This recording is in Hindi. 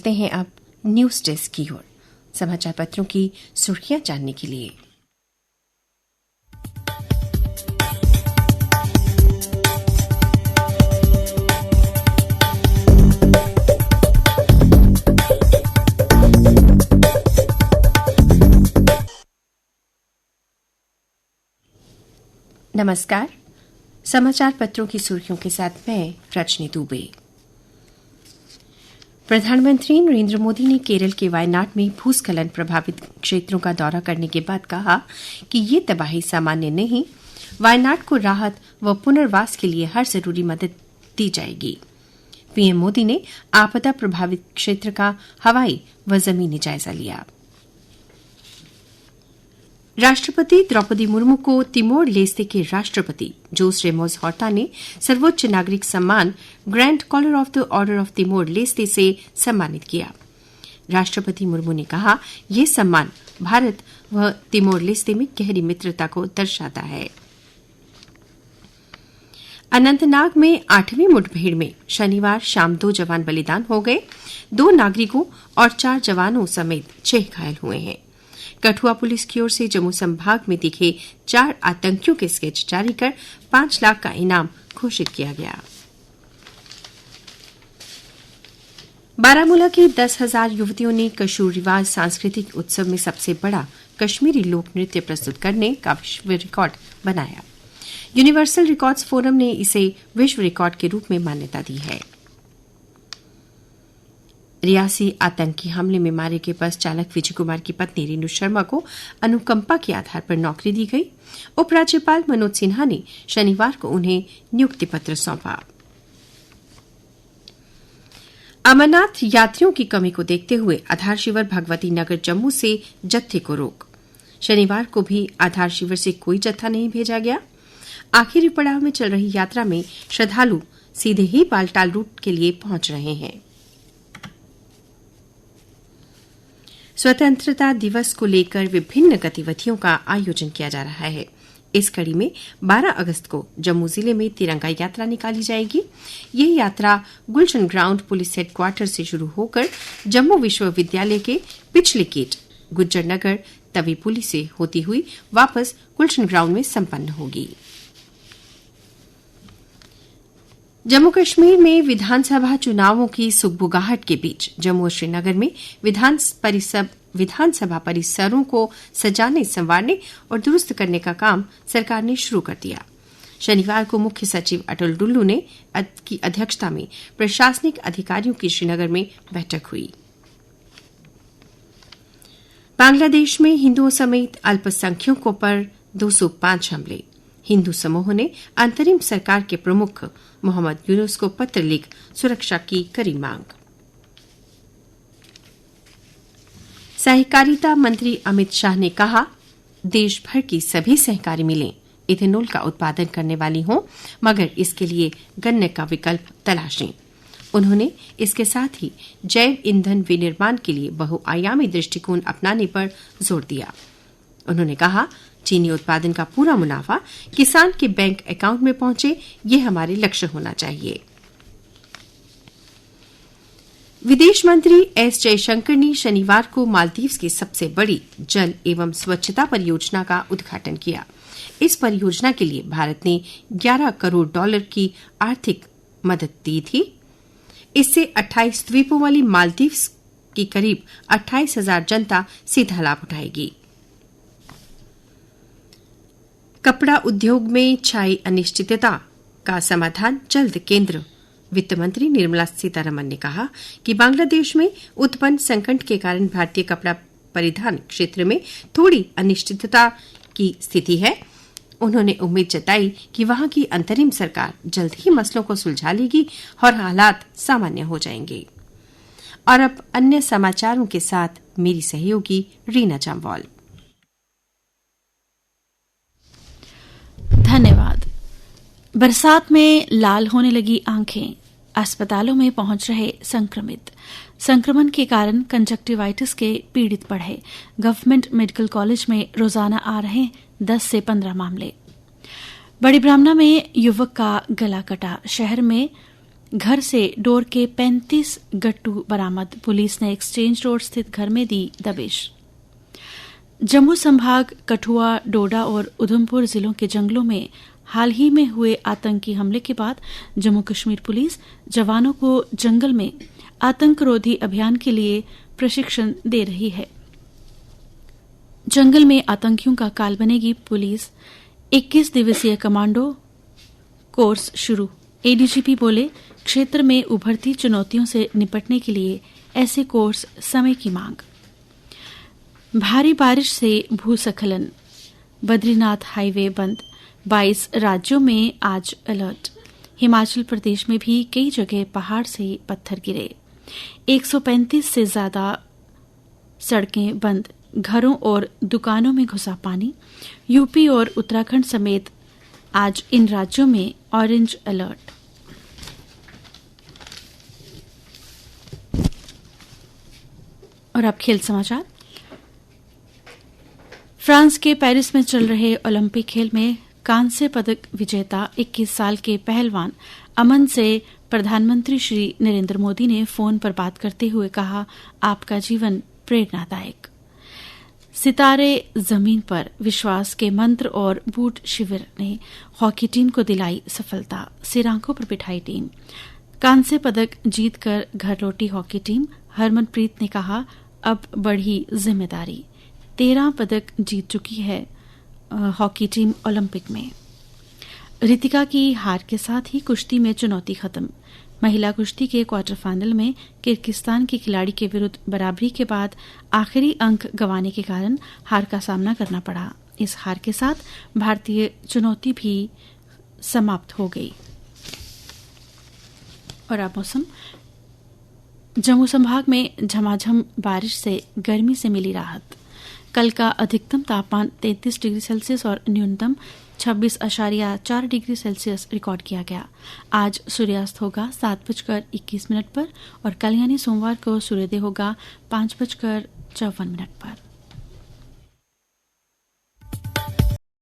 चलते हैं अब न्यूज डेस्क की ओर समाचार पत्रों की सुर्खियां जानने के लिए। नमस्कार, समाचार पत्रों की सुर्खियों के साथ मैं रजनी दुबे। प्रधानमंत्री नरेंद्र मोदी ने केरल के वायनाड में भूस्खलन प्रभावित क्षेत्रों का दौरा करने के बाद कहा कि ये तबाही सामान्य नहीं, वायनाड को राहत व पुनर्वास के लिए हर जरूरी मदद दी जाएगी। पीएम मोदी ने आपदा प्रभावित क्षेत्र का हवाई व जमीनी जायजा लिया। राष्ट्रपति द्रौपदी मुर्मू को तिमोर लेस्ते के राष्ट्रपति जोस रेमोस होर्टा ने सर्वोच्च नागरिक सम्मान grand collar of the order of Timor Leste से सम्मानित किया। राष्ट्रपति मुर्मू ने कहा, यह सम्मान भारत व तिमोर लेस्ते में गहरी मित्रता को दर्शाता है। अनंतनाग में 8वीं मुठभेड़ में शनिवार शाम 2 जवान बलिदान हो गए। 2 नागरिकों और 4 जवानों समेत 6 घायल हुए हैं। कठुआ पुलिस की ओर से जम्मू संभाग में दिखे 4 आतंकियों के स्केच जारी कर 5 लाख का इनाम घोषित किया गया। बारामूला की 10,000 युवतियों ने कशूर रिवाज सांस्कृतिक उत्सव में सबसे बड़ा कश्मीरी लोक नृत्य प्रस्तुत करने का विश्व रिकॉर्ड बनाया। यूनिवर्सल रिकॉर्ड्स फोरम ने इसे विश्व रिकॉर्ड के रूप में मान्यता दी है। रियासी आतंकी हमले में मारे गए बस चालक विजय कुमार की पत्नी रेणु शर्मा को अनुकंपा के आधार पर नौकरी दी गई। उपराज्यपाल मनोज सिन्हा ने शनिवार को उन्हें नियुक्ति पत्र सौंपा। अमरनाथ यात्रियों की कमी को देखते हुए आधार शिविर भगवती नगर जम्मू से जत्थे को रोक। शनिवार को भी आधार शिविर से कोई जत्था नहीं भेजा गया। आखिरी पड़ाव में चल रही यात्रा में श्रद्धालु सीधे ही बालटाल रूट के लिए पहुंच रहे हैं। स्वतंत्रता दिवस को लेकर विभिन्न गतिविधियों का आयोजन किया जा रहा है। इस कड़ी में 12 अगस्त को जम्मू जिले में तिरंगा यात्रा निकाली जाएगी। यह यात्रा गुलशन ग्राउंड पुलिस हेडक्वार्टर से शुरू होकर जम्मू विश्वविद्यालय के पिछले गेट गुज्जर नगर तवी पुली से होती हुई वापस गुलशन ग्राउंड में संपन्न होगी। जम्मू कश्मीर में विधानसभा चुनावों की सुगबुगाहट के बीच जम्मू और श्रीनगर में विधानसभा परिसरों को सजाने, संवारने और दुरुस्त करने का काम सरकार ने शुरू कर दिया। शनिवार को मुख्य सचिव अटल डुल्लू ने की अध्यक्षता में प्रशासनिक अधिकारियों की श्रीनगर में बैठक हुई। बांग्लादेश में हिंदुओं समेत अल्पसंख्यकों पर 205 हमले। हिंदू समूह ने अंतरिम सरकार के प्रमुख मोहम्मद यूनुस को पत्र लिख सुरक्षा की करी मांग। सहकारिता मंत्री अमित शाह ने कहा, देश भर की सभी सहकारी मिलें इथेनॉल का उत्पादन करने वाली हों, मगर इसके लिए गन्ने का विकल्प तलाशें। उन्होंने इसके साथ ही जैव ईंधन विनिर्माण के लिए बहुआयामी दृष्टिकोण अपनाने पर जोर दिया। उन्होंने कहा, चीनी उत्पादन का पूरा मुनाफा किसान के बैंक अकाउंट में पहुंचे, ये हमारे लक्ष्य होना चाहिए। विदेश मंत्री एस जयशंकर ने शनिवार को मालदीव की सबसे बड़ी जल एवं स्वच्छता परियोजना का उद्घाटन किया। इस परियोजना के लिए भारत ने $11 करोड़ की आर्थिक मदद दी थी। इससे 28 द्वीपों वाली मालदीव की करीब 28,000 जनता सीधा लाभ उठाएगी। कपड़ा उद्योग में छाई अनिश्चितता का समाधान जल्द। केंद्र वित्त मंत्री निर्मला सीतारमण ने कहा कि बांग्लादेश में उत्पन्न संकट के कारण भारतीय कपड़ा परिधान क्षेत्र में थोड़ी अनिश्चितता की स्थिति है। उन्होंने उम्मीद जताई कि वहां की अंतरिम सरकार जल्द ही मसलों को सुलझा लेगी और हालात सामान्य हो जाएंगे। और अब अन्य समाचारों के साथ मेरी सहयोगी रीना जामवाल। धन्यवाद। बरसात में लाल होने लगी आंखें, अस्पतालों में पहुंच रहे संक्रमित। संक्रमण के कारण कंजक्टिवाइटिस के पीड़ित बढ़े। गवर्नमेंट मेडिकल कॉलेज में रोजाना आ रहे 10 से 15 मामले। बड़ी ब्राह्मणा में युवक का गला कटा। शहर में घर से डोर के 35 गट्टू बरामद, पुलिस ने एक्सचेंज रोड स्थित घर में दी दबिश। जम्मू संभाग कठुआ, डोडा और उधमपुर जिलों के जंगलों में हाल ही में हुए आतंकी हमले के बाद जम्मू कश्मीर पुलिस जवानों को जंगल में आतंकरोधी अभियान के लिए प्रशिक्षण दे रही है। जंगल में आतंकियों का काल बनेगी पुलिस, 21 दिवसीय कमांडो कोर्स शुरू। एडीजीपी बोले, क्षेत्र में उभरती चुनौतियों से निपटने के लिए ऐसे कोर्स समय की मांग। भारी बारिश से भूस्खलन, बद्रीनाथ हाईवे बंद, 22 राज्यों में आज अलर्ट। हिमाचल प्रदेश में भी कई जगह पहाड़ से पत्थर गिरे। 135 से ज्यादा सड़कें बंद, घरों और दुकानों में घुसा पानी। यूपी और उत्तराखंड समेत आज इन राज्यों में ऑरेंज अलर्ट। और अब खेल समाचार। फ्रांस के पेरिस में चल रहे ओलंपिक खेल में कांस्य पदक विजेता 21 साल के पहलवान अमन से प्रधानमंत्री श्री नरेंद्र मोदी ने फोन पर बात करते हुए कहा, आपका जीवन प्रेरणादायक। सितारे जमीन पर विश्वास के मंत्र और बूट शिविर ने हॉकी टीम को दिलाई सफलता, सिर आंखों पर बिठाई टीम। कांस्य पदक जीतकर घर लौटी हॉकी टीम। हरमनप्रीत ने कहा, अब बढ़ी जिम्मेदारी। 13 पदक जीत चुकी है हॉकी टीम ओलंपिक में। रितिका की हार के साथ ही कुश्ती में चुनौती खत्म। महिला कुश्ती के क्वार्टर फाइनल में किर्गिस्तान की खिलाड़ी के विरुद्ध बराबरी के बाद आखिरी अंक गंवाने के कारण हार का सामना करना पड़ा। इस हार के साथ भारतीय चुनौती भी समाप्त हो गई। और अब मौसम। जम्मू संभाग में झमाझम बारिश से गर्मी से मिली राहत। कल का अधिकतम तापमान 33 डिग्री सेल्सियस और न्यूनतम 26.4 डिग्री सेल्सियस रिकॉर्ड किया गया। आज सूर्यास्त होगा 7:21 पर और कल यानी सोमवार को सूर्योदय होगा 5:54 पर।